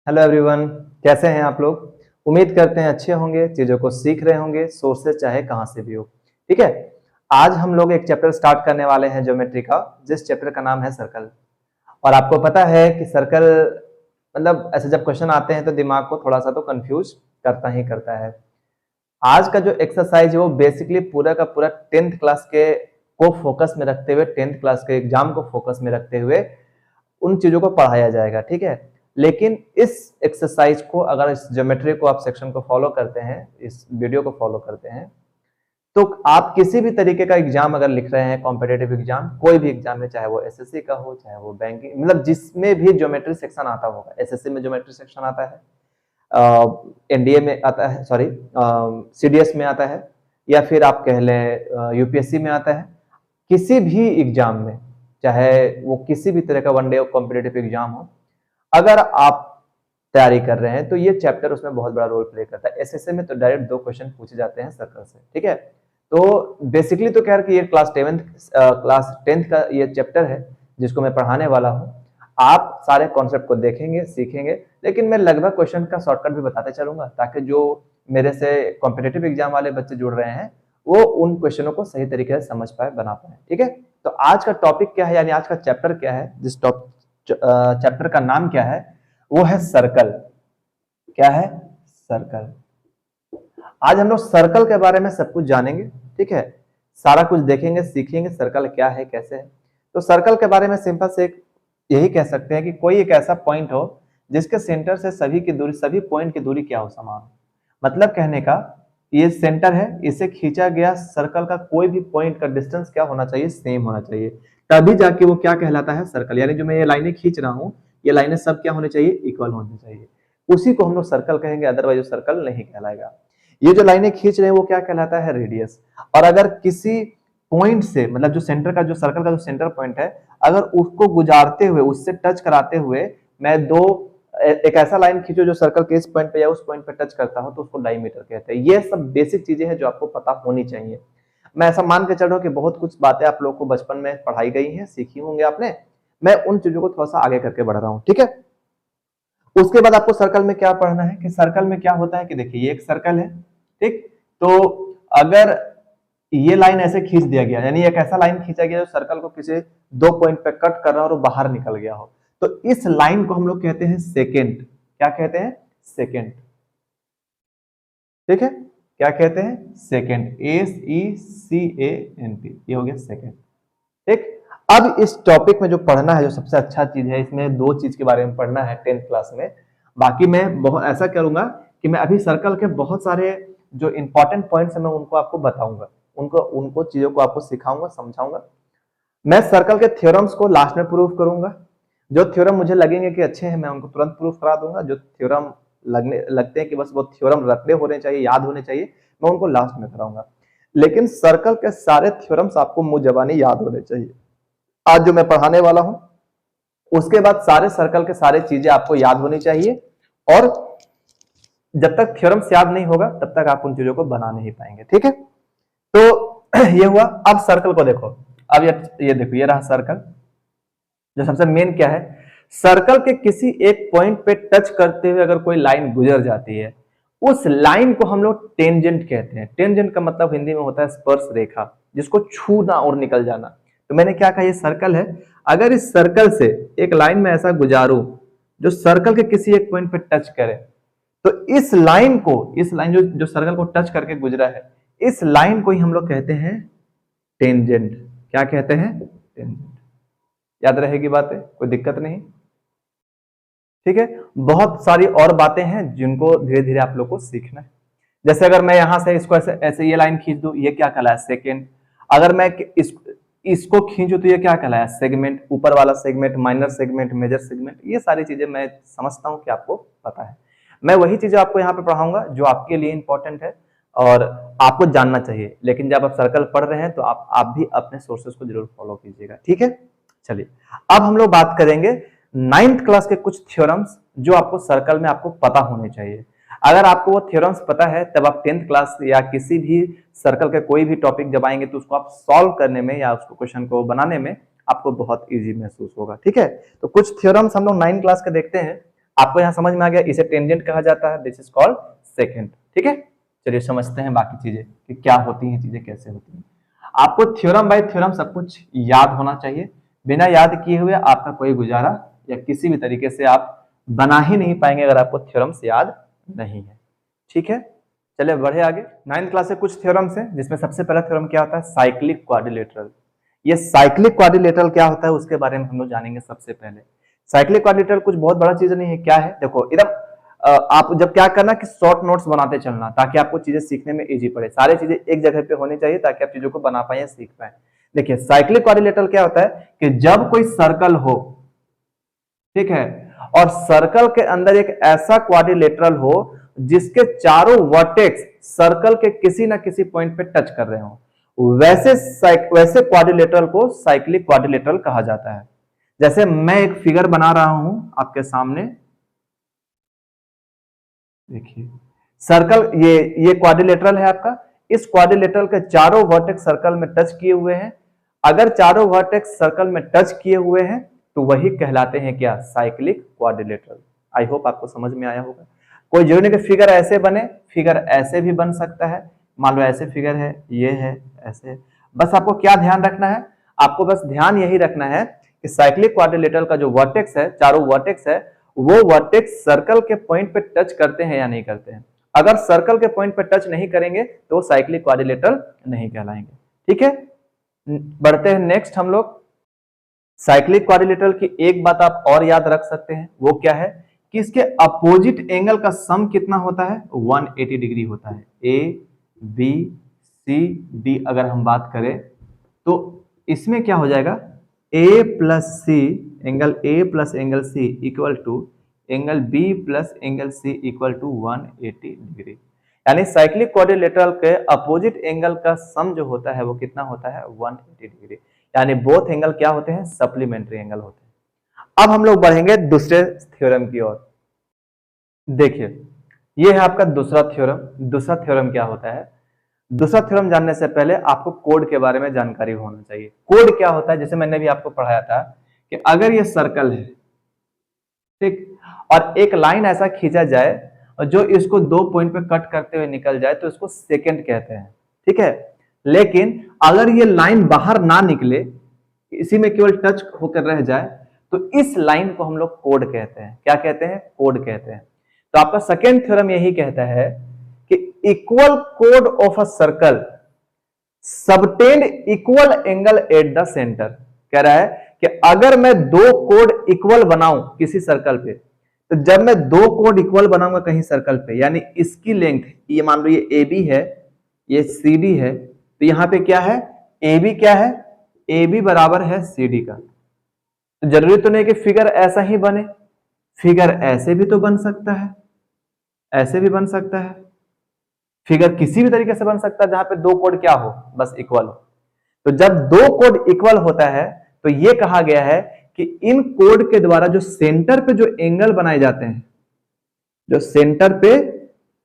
Hello everyone, कैसे हैं आप लोग। उम्मीद करते हैं अच्छे होंगे, चीजों को सीख रहे होंगे, सोर्सेज चाहे कहां से भी हो। ठीक है। आज हम लोग एक चैप्टर स्टार्ट करने वाले हैं ज्योमेट्री का, जिस चैप्टर का नाम है सर्कल। और आपको पता है कि सर्कल मतलब ऐसे जब क्वेश्चन आते हैं तो दिमाग को थोड़ा सा तो कंफ्यूज करता ही करता है। आज का जो एक्सरसाइज है वो बेसिकली पूरा का पूरा 10th क्लास के को फोकस में रखते हुए, 10th क्लास के एग्जाम को फोकस में रखते हुए उन चीजों को पढ़ाया जाएगा। ठीक है। लेकिन इस एक्सरसाइज को, अगर इस ज्योमेट्री को आप सेक्शन को फॉलो करते हैं, इस वीडियो को फॉलो करते हैं, तो आप किसी भी तरीके का एग्जाम अगर लिख रहे हैं, कॉम्पिटेटिव एग्जाम, कोई भी एग्जाम में, चाहे वो एसएससी का हो, चाहे वो बैंकिंग, मतलब जिसमें भी ज्योमेट्री सेक्शन आता होगा। एसएससी में ज्योमेट्री सेक्शन आता है, एनडीए में आता है, सॉरी सीडीएस में आता है, या फिर आप कह लें यूपीएससी में आता है। किसी भी एग्जाम में, चाहे वो किसी भी तरह का वनडे कॉम्पिटेटिव एग्जाम हो, अगर आप तैयारी कर रहे हैं तो ये चैप्टर उसमें बहुत बड़ा रोल प्ले करता है। एसएससी में तो डायरेक्ट 2 क्वेश्चन पूछे जाते हैं सर्कल से। ठीक है। तो बेसिकली तो कह रहे कि ये क्लास 10th का ये चैप्टर है जिसको मैं पढ़ाने वाला हूँ। आप सारे कॉन्सेप्ट को देखेंगे, सीखेंगे, लेकिन मैं लगभग क्वेश्चन का शॉर्टकट भी बताते चलूंगा, ताकि जो मेरे से कॉम्पिटेटिव एग्जाम वाले बच्चे जुड़ रहे हैं वो उन क्वेश्चनों को सही तरीके से समझ पाए, बना पाए। ठीक है। तो आज का टॉपिक क्या है, यानी आज का चैप्टर क्या है, जिस चैप्टर का नाम क्या है, वो है सर्कल। क्या है? सर्कल। आज हम लोग सर्कल के बारे में सब कुछ जानेंगे। ठीक है। सारा कुछ देखेंगे, सीखेंगे सर्कल क्या है, कैसे है। तो सर्कल के बारे में सिंपल से यही कह सकते हैं कि कोई एक ऐसा पॉइंट हो जिसके सेंटर से सभी पॉइंट की दूरी क्या हो, समान। मतलब कहने का, ये सेंटर है, इसे खींचा गया सर्कल का कोई भी पॉइंट का डिस्टेंस क्या होना चाहिए, सेम होना चाहिए, तभी जाके वो क्या कहलाता है, सर्कल। यानी जो मैं ये लाइनें खींच रहा हूं, ये लाइनें सब क्या होनी चाहिए, इक्वल होनी चाहिए। उसी को हम लोग सर्कल कहेंगे, अदरवाइज वो सर्कल नहीं कहलाएगा। ये जो लाइनें खींच रहे हैं वो क्या कहलाता है, रेडियस। और अगर किसी पॉइंट से, मतलब जो सेंटर का, जो सर्कल का जो सेंटर पॉइंट है, अगर उसको गुजारते हुए, उससे टच कराते हुए मैं एक ऐसा लाइन खींचो जो सर्कल के इस पॉइंट पे या उस पॉइंट पे टच करता हो, तो उसको डायमीटर कहते हैं। ये सब बेसिक चीजें हैं जो आपको पता होनी चाहिए। मैं ऐसा मान के चल रहा हूं कि बहुत कुछ बातें आप लोगों को बचपन में पढ़ाई गई हैं, सीखी होंगे आपने। मैं उन चीजों को थोड़ा सा आगे करके बढ़ रहा हूं। ठीक है। उसके बाद आपको सर्कल में क्या पढ़ना है, कि सर्कल में क्या होता है, कि देखिए ये एक सर्कल है। ठीक। तो अगर ये लाइन ऐसे खींच दिया गया, यानी एक ऐसा लाइन खींचा गया जो सर्कल को किसी 2 पॉइंट पे कट कर रहा हो और बाहर निकल गया हो, तो इस लाइन को हम लोग कहते हैं सेकेंड। क्या कहते हैं? सेकेंड। ठीक है। क्या कहते हैं? सेकेंड। SECANT, ये हो गया सेकेंड। ठीक। अब इस टॉपिक में जो पढ़ना है, जो सबसे अच्छा चीज है, इसमें 2 चीज के बारे में पढ़ना है 10th क्लास में। बाकी मैं बहुत ऐसा करूंगा कि मैं अभी सर्कल के बहुत सारे जो इंपॉर्टेंट पॉइंट्स है मैं उनको आपको बताऊंगा, उनको उनको चीजों को आपको सिखाऊंगा, समझाऊंगा। मैं सर्कल के थ्योरम्स को लास्ट में प्रूव करूंगा। जो थ्योरम मुझे लगेंगे कि अच्छे हैं, मैं उनको तुरंत प्रूफ करा दूंगा। जो थ्योरम लगते हैं कि बस वो थ्योरम रटने होने चाहिए, याद होने चाहिए, मैं उनको लास्ट में कराऊंगा। लेकिन सर्कल के सारे थ्योरम्स आपको मुंह जबानी याद होने चाहिए। आज जो मैं पढ़ाने वाला हूं, उसके बाद सारे सर्कल के सारे चीजें आपको याद होनी चाहिए। और जब तक थ्योरम्स याद नहीं होगा तब तक आप उन चीजों को बना नहीं पाएंगे। ठीक है। तो ये हुआ। अब सर्कल को देखो। अब ये देखो, ये रहा सर्कल। जो सबसे मेन क्या है, सर्कल के किसी एक पॉइंट पे टच करते हुए अगर कोई लाइन गुजर जाती है, उस लाइन को हम लोग टेंजेंट कहते हैं। टेंजेंट का मतलब हिंदी में होता है स्पर्श रेखा, जिसको छूना और निकल जाना। तो मैंने क्या कहा, ये सर्कल है। अगर इस सर्कल से एक लाइन में ऐसा गुजारूं जो सर्कल के किसी एक पॉइंट पे टच करे, तो इस लाइन जो सर्कल को टच करके गुजरा है, इस लाइन को ही हम लोग कहते हैं टेंजेंट। क्या कहते हैं? टेंजेंट। याद रहेगी बातें, कोई दिक्कत नहीं। ठीक है। बहुत सारी और बातें हैं जिनको धीरे धीरे आप लोग को सीखना है। जैसे अगर मैं यहां से इसको ऐसे ऐसे ये लाइन खींच दूं, ये क्या कहलाया? सेकेंड। अगर मैं इसको खींचूं तो ये क्या कहलाया? सेगमेंट। ऊपर वाला segment, minor segment, major segment, ये सारी चीजें मैं समझता हूं कि आपको पता है। मैं वही चीजें आपको यहाँ पे पढ़ाऊंगा जो आपके लिए इंपॉर्टेंट है और आपको जानना चाहिए। लेकिन जब आप सर्कल पढ़ रहे हैं तो आप भी अपने सोर्सेस को जरूर फॉलो कीजिएगा। ठीक है। चलिए, अब हम लोग बात करेंगे 9th क्लास के कुछ थ्योरम्स जो आपको सर्कल में आपको पता होने चाहिए। अगर आपको वो थ्योरम्स पता है, तब आप 10th क्लास या किसी भी सर्कल के कोई भी टॉपिक जब आएंगे तो उसको आप सॉल्व करने में या उसको क्वेश्चन को बनाने में आपको बहुत इजी महसूस होगा। ठीक है। तो कुछ थ्योरम्स हम लोग 9th क्लास के देखते हैं आपको यहाँ समझ में आ गया, इसे टेंजेंट कहा जाता है, दिस इज कॉल्ड सेकेंट। ठीक है, चलिए समझते हैं बाकी चीजें कि क्या होती हैं, चीजें कैसे होती हैं। आपको थ्योरम बाय थ्योरम सब कुछ याद होना चाहिए, बिना याद किए हुए आपका कोई गुजारा या किसी भी तरीके से आप बना ही नहीं पाएंगे अगर आपको थ्योरम्स याद नहीं है। ठीक है, चलिए बढ़े आगे। 9th क्लास से कुछ थ्योरम्स हैं, जिसमें सबसे पहला थ्योरम क्या होता है, साइक्लिक क्वाड्रिलेटरल। ये साइक्लिक क्वाड्रिलेटरल क्या होता है उसके बारे में हम लोग जानेंगे। सबसे पहले साइक्लिक क्वाड्रिलेटरल कुछ बहुत बड़ा चीज नहीं है। क्या है, देखो एकदम आप जब क्या करना कि शॉर्ट नोट्स बनाते चलना, ताकि आपको चीजें सीखने में इजी पड़े। सारी चीजें एक जगह पे होनी चाहिए ताकि आप चीजों को बना पाए, सीख पाए। देखिए साइक्लिक क्वाड्रिलेटरल क्या होता है कि जब कोई सर्कल हो, ठीक है, और सर्कल के अंदर एक ऐसा क्वाड्रिलेटरल हो जिसके चारों वर्टेक्स सर्कल के किसी ना किसी पॉइंट पे टच कर रहे हो, वैसे क्वाड्रिलेटरल को साइक्लिक क्वाड्रिलेटरल कहा जाता है। जैसे मैं एक फिगर बना रहा हूं आपके सामने, देखिए सर्कल, ये क्वाड्रिलेटरल है आपका। इस क्वाड्रिलेटरल के चारों वर्टेक्स सर्कल में टच किए हुए हैं। अगर चारों वर्टेक्स सर्कल में टच किए हुए हैं तो वही कहलाते हैं क्या, साइक्लिक क्वाड्रिलेटरल। आई होप आपको समझ में आया होगा। कोई जरूरी नहीं कि फिगर ऐसे बने, फिगर ऐसे भी बन सकता है। मान लो ऐसे फिगर है, ये है, ऐसे। बस आपको क्या ध्यान रखना है, आपको बस ध्यान यही रखना है कि साइक्लिक क्वाड्रिलेटरल का जो वर्टेक्स है, चारों वर्टेक्स है, वो वर्टेक्स सर्कल के पॉइंट पे टच करते हैं या नहीं करते हैं। अगर सर्कल के पॉइंट पे टच नहीं करेंगे तो साइक्लिक क्वाड्रिलेटरल नहीं कहलाएंगे। ठीक है, बढ़ते हैं नेक्स्ट हम लोग। साइक्लिक क्वाड्रिलेटरल की एक बात आप और याद रख सकते हैं, वो क्या है कि इसके अपोजिट एंगल का सम कितना होता है, 180 डिग्री होता है। ए बी सी डी अगर हम बात करें तो इसमें क्या हो जाएगा, A plus C, angle A plus angle C equal to angle B plus angle C equal to 180 degree. यानी साइक्लिक क्वाड्रिलेटरल के अपोजिट एंगल का सम जो होता है वो कितना होता है, 180 डिग्री। यानी बोथ एंगल क्या होते हैं, सप्लीमेंट्री एंगल होते हैं। अब हम लोग बढ़ेंगे दूसरे थ्योरम की ओर। देखिए ये है आपका दूसरा थ्योरम। दूसरा थ्योरम क्या होता है, दूसरा थ्योरम जानने से पहले आपको कोड के बारे में जानकारी होना चाहिए। कोड क्या होता है, जैसे मैंने भी आपको पढ़ाया था कि अगर ये सर्कल है, ठीक, और एक लाइन ऐसा खींचा जाए और जो इसको दो पॉइंट पे कट करते हुए निकल जाए तो इसको सेकेंड कहते हैं। ठीक है, लेकिन अगर ये लाइन बाहर ना निकले, इसी में केवल टच होकर रह जाए, तो इस लाइन को हम लोग कोड कहते हैं। क्या कहते हैं, कोड कहते हैं। तो आपका सेकेंड थ्योरम यही कहता है कि equal code of a circle subtend equal angle at the centre. कह रहा है कि अगर मैं दो कोड इक्वल बनाऊं किसी सर्कल पे, तो जब मैं दो कोड इक्वल बनाऊंगा कहीं सर्कल पे, यानी इसकी लेंथ, ये मान लो ये ए बी है, ये सी डी है, तो यहां पे क्या है, ए बी क्या है, ए बी बराबर है सी डी का। तो जरूरी तो नहीं कि फिगर ऐसा ही बने, फिगर ऐसे भी तो बन सकता है, ऐसे भी बन सकता है, फिगर किसी भी तरीके से बन सकता है जहां पे दो कोड क्या हो, बस इक्वल हो। तो जब दो कोड इक्वल होता है तो ये कहा गया है कि इन कोड के द्वारा जो सेंटर पे जो एंगल बनाए जाते हैं, जो सेंटर पे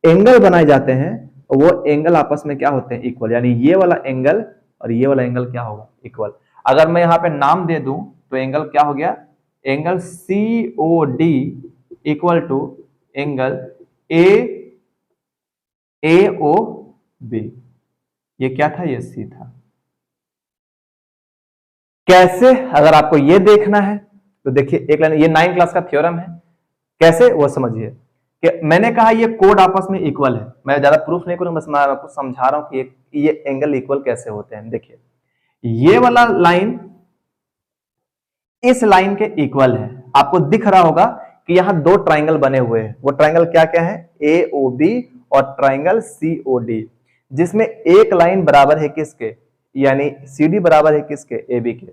एंगल बनाए जाते हैं, वो एंगल आपस में क्या होते हैं, इक्वल। यानी ये वाला एंगल और ये वाला एंगल क्या होगा, इक्वल। अगर मैं यहां पे नाम दे दूं तो एंगल क्या हो गया, angle C O D equal to angle A O B. ये क्या था, ये सी था। कैसे, अगर आपको ये देखना है तो देखिए एक लाइन, ये 9 क्लास का थ्योरम है। कैसे वो समझिए कि मैंने कहा ये कोड आपस में इक्वल है। मैं ज्यादा प्रूफ नहीं करूंगा, बस मैं आपको समझा रहा हूं कि ये एंगल इक्वल कैसे होते हैं। देखिए ये वाला लाइन इस लाइन के इक्वल है। आपको दिख रहा होगा कि यहां दो ट्राइंगल बने हुए हैं। वो ट्राइंगल क्या क्या है, ए ओ बी और ट्राइंगल सी ओ डी, जिसमें एक लाइन बराबर है किसके, यानी सी डी बराबर है किसके, ए बी के।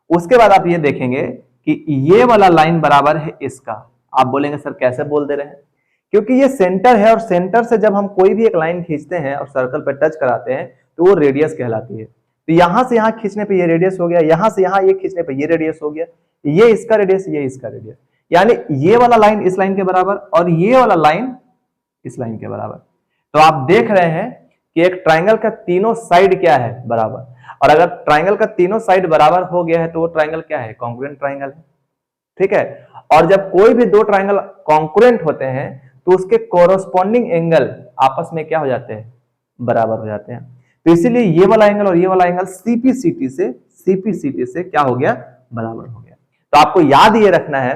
उसके बाद आप ये देखेंगे कि ये वाला लाइन बराबर है इसका। आप बोलेंगे सर कैसे बोल दे रहे हैं, क्योंकि ये सेंटर है और सेंटर से जब हम कोई भी एक लाइन खींचते हैं और सर्कल पर टच कराते हैं तो वो रेडियस कहलाती है। तो यहां से यहां खींचने पे ये रेडियस हो गया, यहां से यहां ये खींचने पे ये रेडियस हो गया, ये इसका रेडियस, ये इसका रेडियस। यानी ये वाला लाइन इस लाइन के बराबर और ये वाला लाइन इस लाइन के बराबर। तो आप देख रहे हैं कि एक ट्राइंगल का तीनों साइड क्या है, बराबर। और अगर ट्राइंगल का तीनों साइड बराबर हो गया है तो वो ट्राइंगल क्या है, कॉन्ग्रुएंट ट्राइंगल है। ठीक है। और जब कोई भी दो ट्राइंगल कॉन्करेंट होते हैं तो उसके कोरोस्पॉन्डिंग एंगल आपस में क्या हो जाते हैं, बराबर हो जाते हैं। तो इसीलिए ये वाला एंगल और ये वाला एंगल सीपीसीटी से क्या हो गया, बराबर हो गया। तो आपको याद ये रखना है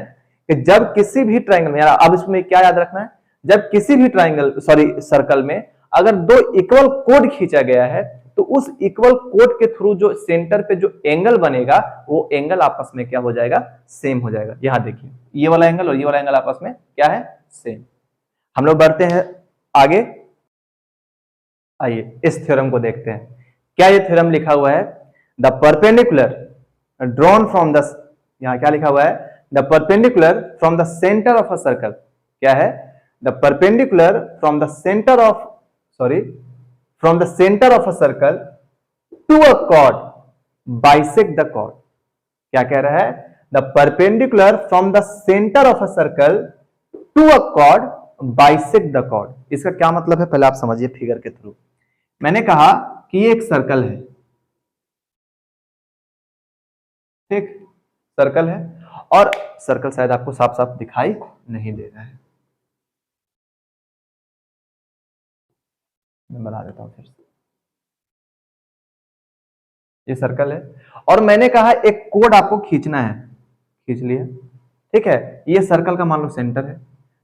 कि जब किसी भी ट्राइंगल में, अब इसमें क्या याद रखना है, जब किसी भी ट्राइंगल सर्कल में अगर दो इक्वल कोड खींचा गया है तो उस इक्वल कोड के थ्रू जो सेंटर पे जो एंगल बनेगा वो एंगल आपस में क्या हो जाएगा, सेम हो जाएगा। यहां देखिए ये वाला एंगल और ये वाला एंगल आपस में क्या है, सेम। हम लोग बढ़ते हैं आगे, आइए इस थ्योरम को देखते हैं। क्या ये थ्योरम लिखा हुआ है, the perpendicular drawn from the, यहां क्या लिखा हुआ है, the perpendicular from the centre of a circle, क्या है, the perpendicular from the centre of, from the center of a circle to a chord bisect the chord। क्या कह रहा है, the perpendicular from the center of a circle to a chord bisect the chord। इसका क्या मतलब है पहले आप समझिए फिगर के थ्रू। मैंने कहा कि ये एक सर्कल है, ठीक, सर्कल है, और सर्कल शायद आपको साफ साफ दिखाई नहीं दे रहा है, मैं बना देता हूं फिर से। ये सर्कल है और मैंने कहा एक कोड आपको खींचना है, खींच लिया, ठीक है। ये सर्कल का मान लो सेंटर है,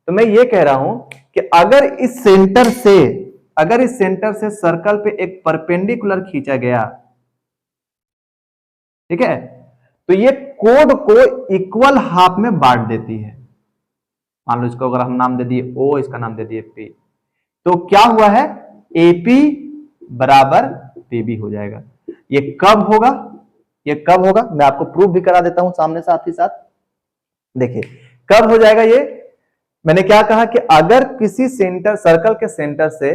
तो मैं ये कह रहा हूं कि अगर इस सेंटर से सर्कल पे एक परपेंडिकुलर खींचा गया, ठीक है, तो ये कोड को इक्वल हाफ में बांट देती है। मान लो इसको अगर हम नाम दे दिए ओ, इसका नाम दे दिए पी, तो क्या हुआ है, एपी बराबर पीबी हो जाएगा। ये कब होगा, ये कब होगा, मैं आपको प्रूफ भी करा देता हूं सामने साथ ही साथ। देखिए कब हो जाएगा ये, मैंने क्या कहा कि अगर किसी सर्कल के सेंटर से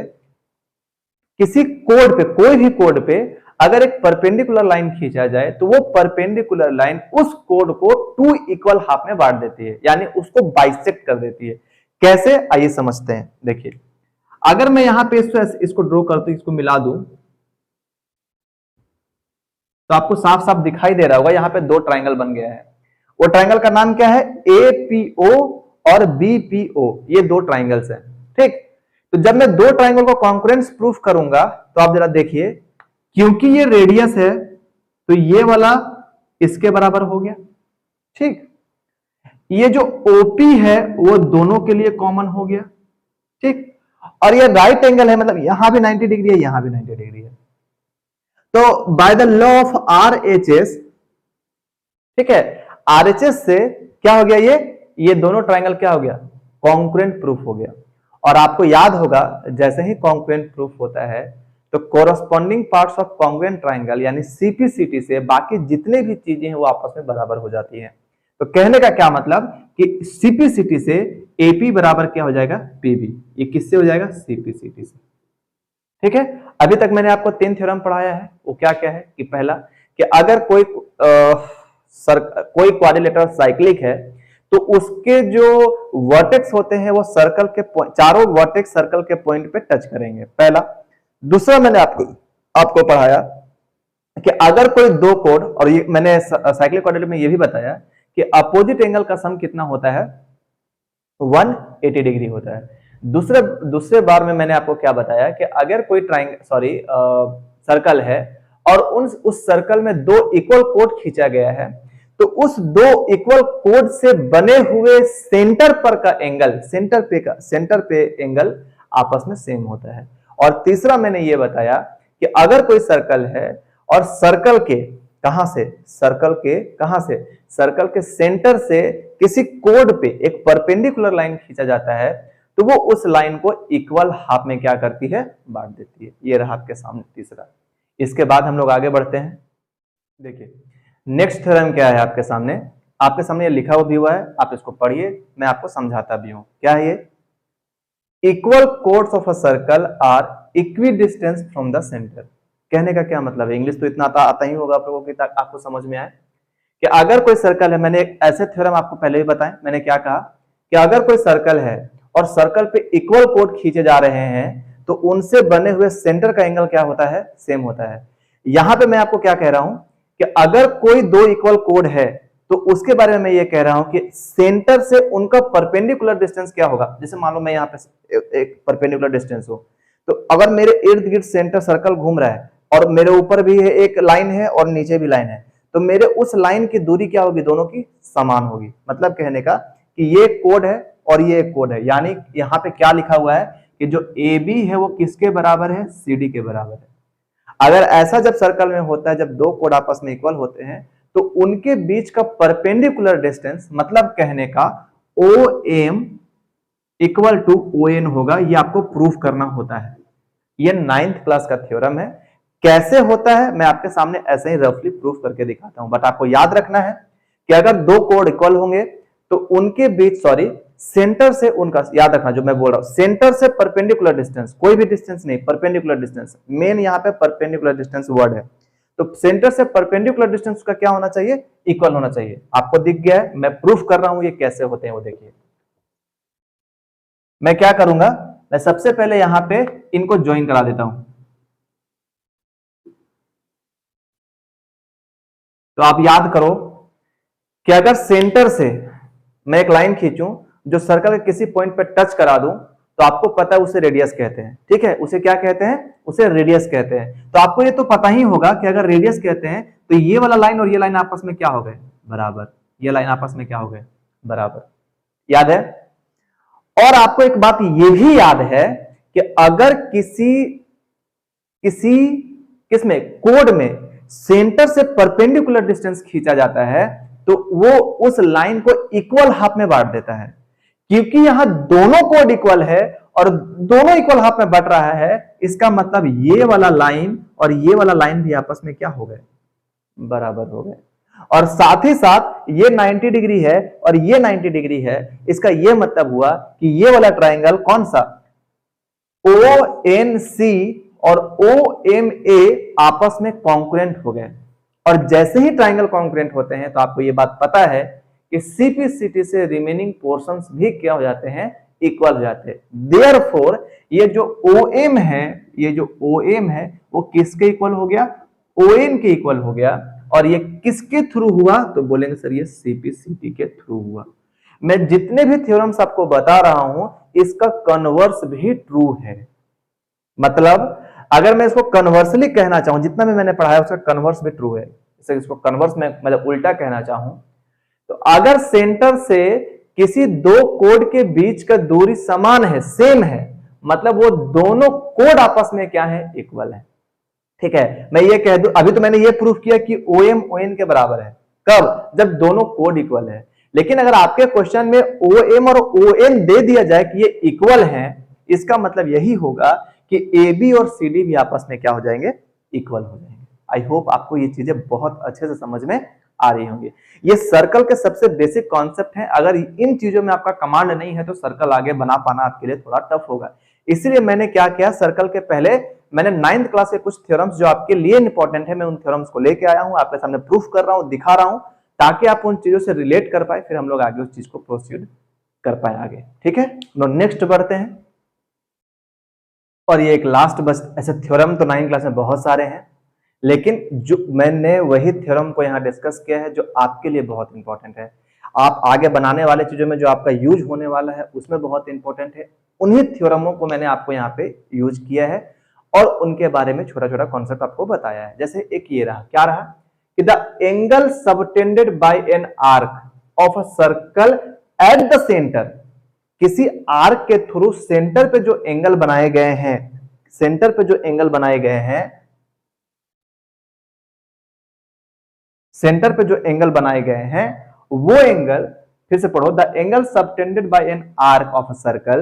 किसी कोड पे, कोई भी कोड पे अगर एक परपेंडिकुलर लाइन खींचा जाए तो वो परपेंडिकुलर लाइन उस कोड को टू इक्वल हाफ में बांट देती है, यानी उसको बाइसेक्ट कर देती है। कैसे, आइए समझते हैं। देखिए अगर मैं यहां पे इसको ड्रॉ करता हूं, इसको मिला दूं, तो आपको साफ साफ दिखाई दे रहा होगा यहां पे दो ट्राइंगल बन गया है। वो ट्राइंगल का नाम क्या है, एपीओ और बीपीओ, ये दो ट्राइंगल्स हैं, ठीक। तो जब मैं दो ट्राइंगल को कॉन्करेंस प्रूफ करूंगा तो आप जरा देखिए, क्योंकि ये रेडियस है तो ये वाला इसके बराबर हो गया, ठीक। ये जो ओपी है वो दोनों के लिए कॉमन हो गया, ठीक। और ये राइट एंगल है, मतलब यहां भी 90 डिग्री है, यहां भी 90 डिग्री है। तो by the law of RHS, ठीक है, आरएचएस से क्या हो गया, ये दोनों ट्राइंगल क्या हो गया, कॉन्करेंट प्रूफ हो गया। और आपको याद होगा जैसे ही कॉन्करेंट प्रूफ होता है तो corresponding parts of congruent triangle यानी सीपीसीटी से बाकी जितने भी चीजें हैं वो आपस में बराबर हो जाती हैं। तो कहने का क्या मतलब कि सीपीसीटी से एपी बराबर क्या हो जाएगा, पीबी। ये किससे हो जाएगा, सीपीसीटी से, ठीक है। अभी तक मैंने आपको 3 थ्योरम पढ़ाया है, वो क्या क्या है कि पहला कि अगर कोई क्वाड्रिलेटरल साइक्लिक है तो उसके जो वर्टेक्स होते हैं वो सर्कल के चारों वर्टेक्स सर्कल के पॉइंट पे टच करेंगे, पहला। दूसरा मैंने आपको पढ़ाया कि अगर कोई दो कोड, और ये मैंने साइक्लिक क्वाड्रिलेटरल में ये भी बताया कि अपोजिट एंगल का सम कितना होता है, 180 डिग्री होता है। दूसरे बार में मैंने आपको क्या बताया कि अगर कोई सर्कल है और उस सर्कल में दो इक्वल कोड खींचा गया है तो उस दो इक्वल कोड से बने हुए सेंटर पर का एंगल, सेंटर पे एंगल आपस में सेम होता है। और तीसरा मैंने ये बताया कि अगर कोई सर्कल है और सर्कल के सर्कल के सेंटर से किसी कोड पे एक परपेंडिकुलर लाइन खींचा जाता है तो वो उस लाइन को इक्वल हाफ में क्या करती है, बांट देती है। ये रहा आपके सामने तीसरा। इसके बाद हम लोग आगे बढ़ते हैं। देखिए नेक्स्ट थ्योरम क्या है आपके सामने ये लिखा हुआ भी हुआ है, आप इसको पढ़िए, मैं आपको समझाता भी हूं। क्या है ये, equal chords of a circle are equidistance from the centre. कहने का क्या मतलब है, इंग्लिश तो इतना आता ही होगा आप लोगों की, आपको समझ में आए कि अगर कोई सर्कल है, मैंने ऐसे थ्योरम आपको पहले ही बताया, मैंने क्या कहा कि अगर कोई सर्कल है और सर्कल पे इक्वल कोड खींचे जा रहे हैं तो उनसे बने हुए सेंटर का एंगल क्या होता है, सेम होता है। यहां पे मैं आपको क्या कह रहा हूं कि अगर कोई दो इक्वल कोड है तो उसके बारे में मैं ये कह रहा हूं कि सेंटर से उनका परपेंडिकुलर डिस्टेंस क्या होगा। जैसे मान लो मैं यहाँ पे एक परपेंडिकुलर डिस्टेंस हो, तो अगर मेरे इर्द गिर्द सेंटर सर्कल घूम रहा है और मेरे ऊपर भी है एक लाइन है और नीचे भी लाइन है, तो मेरे उस लाइन की दूरी क्या होगी, दोनों की समान होगी। मतलब कहने का कि ये कोड है और ये कोड है, यानी यहाँ पे क्या लिखा हुआ है कि जो ए बी है वो किसके बराबर है, सी डी के बराबर है। अगर ऐसा जब सर्कल में होता है, जब दो कोड आपस में इक्वल होते हैं, तो उनके बीच का परपेंडिकुलर डिस्टेंस, मतलब कहने का O M equal to O N होगा। ये आपको प्रूफ करना होता है। ये 9th क्लास का थ्योरम है। कैसे होता है मैं आपके सामने ऐसे ही रफली प्रूफ करके दिखाता हूं, बट आपको याद रखना है कि अगर दो कोड इक्वल होंगे तो उनके बीच, सॉरी, सेंटर से उनका, याद रखना जो मैं बोल रहा हूं, सेंटर से परपेंडिकुलर डिस्टेंस, कोई भी डिस्टेंस नहीं, परपेंडिकुलर डिस्टेंस, मेन यहां पे परपेंडिकुलर डिस्टेंस वर्ड है। तो सेंटर से परपेंडिकुलर डिस्टेंस का क्या होना चाहिए, इक्वल होना चाहिए। आपको दिख गया है, मैं प्रूफ कर रहा हूं ये कैसे होते हैं वो देखिए। मैं क्या करूंगा, मैं सबसे पहले यहां पे इनको ज्वाइन करा देता हूं। तो आप याद करो कि अगर सेंटर से मैं एक लाइन खींचूं जो सर्कल के किसी पॉइंट पे टच करा दूं, तो आपको पता है उसे रेडियस कहते हैं। ठीक है, उसे क्या कहते हैं, उसे रेडियस कहते हैं। तो आपको ये तो पता ही होगा कि अगर रेडियस कहते हैं तो ये वाला लाइन और ये लाइन आपस में क्या हो गए, बराबर। ये लाइन आपस में क्या हो गए, बराबर। याद है। और आपको एक बात ये भी याद है कि अगर किसमें, कोड में सेंटर से परपेंडिकुलर डिस्टेंस खींचा जाता है तो वो उस लाइन को इक्वल हाफ में बांट देता है। क्योंकि यहां दोनों कोड इक्वल है और दोनों इक्वल हाफ में बट रहा है, इसका मतलब ये वाला लाइन और ये वाला लाइन भी आपस में क्या हो गए, बराबर हो गए। और साथ ही साथ ये 90 डिग्री है और ये 90 डिग्री है। इसका ये मतलब हुआ कि ये वाला ट्राइंगल कौन सा, ONC और OMA आपस में कॉन्करेंट हो गए। और जैसे ही ट्राइंगल कॉन्करेंट होते हैं तो आपको ये बात पता है कि CPCT से रिमेनिंग पोर्शंस भी क्या हो जाते हैं, इक्वल हो जाते हैं। देयरफॉर ये जो OM है, ये जो OM है वो किसके इक्वल हो गया, ON के इक्वल हो गया। और ये किसके थ्रू हुआ, तो बोलेंगे सर ये CPCT के थ्रू हुआ। मैं जितने भी थ्योरम्स आपको बता रहा हूं इसका कन्वर्स भी ट्रू है। मतलब अगर मैं इसको कन्वर्सली कहना चाहूं, जितना भी मैंने पढ़ाया उसका कन्वर्स भी ट्रू है। इसको कन्वर्स में मतलब उल्टा कहना चाहूं तो अगर सेंटर से किसी दो कोड के बीच का दूरी समान है, सेम है, मतलब वो दोनों कोड आपस में क्या है, इक्वल है। ठीक है, मैं ये कह दूं, अभी तो मैंने ये प्रूफ किया कि OM ON के बराबर है। कब, जब दोनों कोड इक्वल है। लेकिन अगर आपके क्वेश्चन में OM और ON दे दिया जाए कि ये इक्वल हैं, इसका मतलब यही होगा कि AB और CD भी आपस में क्या हो जाएंगे, इक्वल हो जाएंगे। आई होप आपको ये चीजें बहुत अच्छे से समझ में आ रही होंगी। ये सर्कल के सबसे बेसिक कॉन्सेप्ट है। अगर इन चीजों में आपका कमांड नहीं है तो सर्कल आगे बना पाना आपके लिए थोड़ा टफ होगा। इसलिए मैंने क्या किया, सर्कल के पहले मैंने 9th क्लास के कुछ थ्योरम्स जो आपके लिए इंपॉर्टेंट है, मैं उन थ्योरम्स को लेके आया हूं, आपके सामने प्रूफ कर रहा हूं, दिखा रहा हूं, ताकि आप उन चीजों से रिलेट कर पाए, फिर हम लोग आगे उस चीज को प्रोसीड कर पाए आगे। ठीक है, नेक्स्ट बढ़ते हैं। और ये एक लास्ट बस, ऐसे थ्योरम तो 9th क्लास में बहुत सारे हैं, लेकिन जो मैंने वही थ्योरम को यहाँ डिस्कस किया है जो आपके लिए बहुत इंपॉर्टेंट है। आप आगे बनाने वाले चीजों में जो आपका यूज होने वाला है उसमें बहुत इंपॉर्टेंट है। उन्हीं थ्योरमों को मैंने आपको यहाँ पे यूज किया है और उनके बारे में छोटा छोटा कॉन्सेप्ट आपको बताया है। जैसे एक ये रहा, क्या रहा कि the angle subtended bye an arc of a circle at the centre, किसी आर्क के थ्रू सेंटर पे जो एंगल बनाए गए हैं, सेंटर पे जो एंगल बनाए गए हैं, सेंटर पे जो एंगल बनाए गए हैं वो एंगल, फिर से पढ़ो, the angle subtended bye an arc of a circle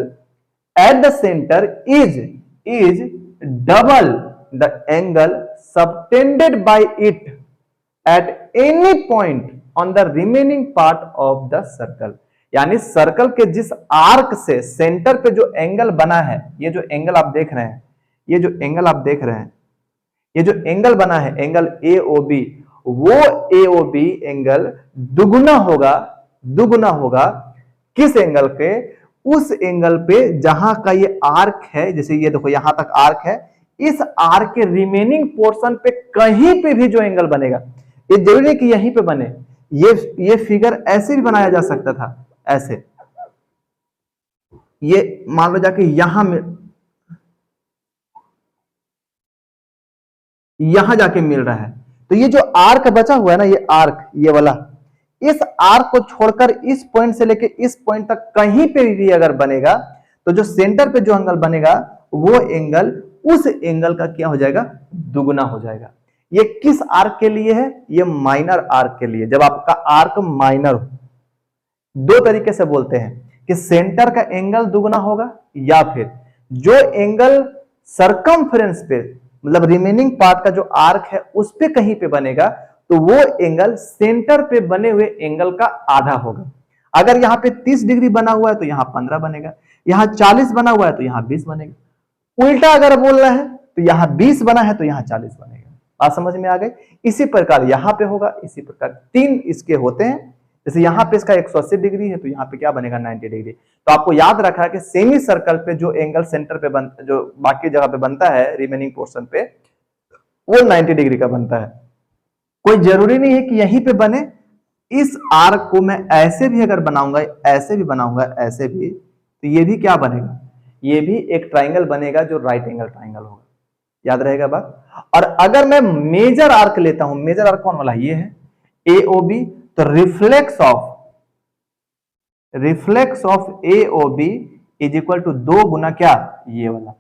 at the centre is double the angle subtended bye it at any point on the remaining part of the circle. यानी circle के जिस arc से centre पे जो angle बना है, ये जो एंगल आप देख रहे हैं, ये जो एंगल आप देख रहे हैं, ये जो एंगल बना है, एंगल AOB, वो AOB एंगल दुगुना होगा किस एंगल पे, उस एंगल पे जहां का ये आर्क है। जैसे ये देखो यहां तक आर्क है, इस आर्क के रिमेनिंग पोर्शन पे कहीं पे भी जो एंगल बनेगा, ये जरूरी है कि यहीं पे बने, ये फिगर ऐसे भी बनाया जा सकता था, ऐसे, ये मान लो जाके यहां जाके मिल रहा है, तो ये जो आर्क बचा हुआ है ना, ये आर्क, ये वाला, इस आर्क को छोड़कर इस पॉइंट से लेके इस पॉइंट तक कहीं पे भी अगर बनेगा, तो जो सेंटर पे जो एंगल बनेगा वो एंगल उस एंगल का क्या हो जाएगा, दुगुना हो जाएगा। ये किस आर्क के लिए है, ये माइनर आर्क के लिए। जब आपका आर्क माइनर हो, दो तरीके से बोलते हैं कि सेंटर का एंगल दुगुना होगा, या फिर जो एंगल सरकमफ्रेंस पे, मतलब रिमेनिंग पार्ट का जो आर्क है उस पे कहीं पे बनेगा, तो वो एंगल सेंटर पे बने हुए एंगल का आधा होगा। अगर यहां पे 30 डिग्री बना हुआ है तो यहां 15 बनेगा, यहां 40 बना हुआ है तो यहां 20 बनेगा। उल्टा अगर बोल रहा है तो यहां 20 बना है तो यहां 40 बनेगा। बात समझ में आ गई। इसी प्रकार यहां पे होगा, इसी प्रकार तीन इसके होते हैं। जैसे यहां पे इसका 180 डिग्री है तो यहां पे क्या बनेगा, 90 डिग्री। तो आपको याद रखा है कि सेमी सर्कल पे जो एंगल सेंटर पे जो बाकी जगह पे बनता है रिमेनिंग पोर्शन पे, वो 90 डिग्री का बनता है। कोई जरूरी नहीं है कि यहीं पे बने। इस आर्क को मैं ऐसे भी अगर बनाऊंगा, ऐसे भी बनाऊंगा, ऐसे भी, तो ये भी क्या बनेगा, ये भी एक ट्राइंगल बनेगा जो राइट एंगल ट्राइंगल होगा। याद रहेगा बात। और अगर मैं मेजर आर्क लेता हूं, मेजर आर्क कौन वाला, ये है AOB, तो reflex of AOB is equal to 2 गुना क्या, ये वाला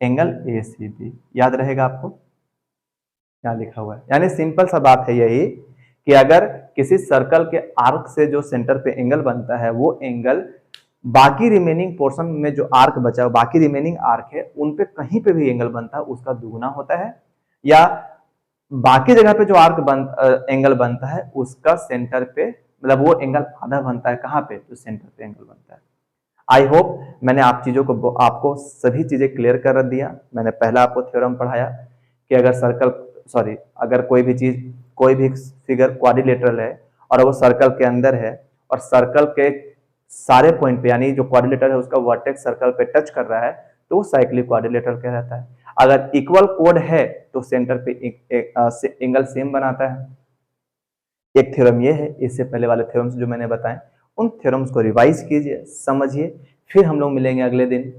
एंगल ACB। याद रहेगा आपको क्या लिखा हुआ है। यानी सिंपल सा बात है यही कि अगर किसी सर्कल के आर्क से जो सेंटर पे एंगल बनता है, वो एंगल बाकी रिमेनिंग पोर्शन में जो आर्क बचा है, बाकी रिमेनिंग आर्क है उन पे कहीं पे भी एंगल बनता है उसका दुगुना होता है, या बाकी जगह पे जो एंगल बनता है उसका सेंटर पे, मतलब वो एंगल आधा बनता है, कहां पे, तो सेंटर पे एंगल बनता है। आई होप मैंने आपको सभी चीजें क्लियर कर दिया। मैंने पहला आपको थ्योरम पढ़ाया कि अगर कोई भी फिगर क्वाड्रिलेटरल है और वो सर्कल के अंदर है और सर्कल के सारे पॉइंट पे, यानी जो क्वाड्रिलेटरल है उसका वर्टेक्स सर्कल पे टच कर रहा है, तो वो साइक्लिक क्वाड्रिलेटरल कहलाता है। अगर इक्वल कोड है तो सेंटर पे एंगल सेम बनाता है। एक थ्योरम ये है। इससे पहले वाले थ्योरम्स जो मैंने बताए, उन थ्योरम्स को रिवाइज कीजिए, समझिए, फिर हम लोग मिलेंगे अगले दिन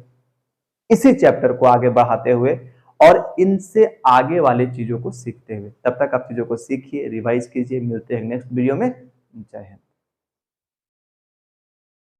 इसी चैप्टर को आगे बढ़ाते हुए और इनसे आगे वाली चीजों को सीखते हुए। तब तक आप चीजों को सीखिए, रिवाइज कीजिए। मिलते हैं नेक्स्ट वीडियो में। जय हिंद।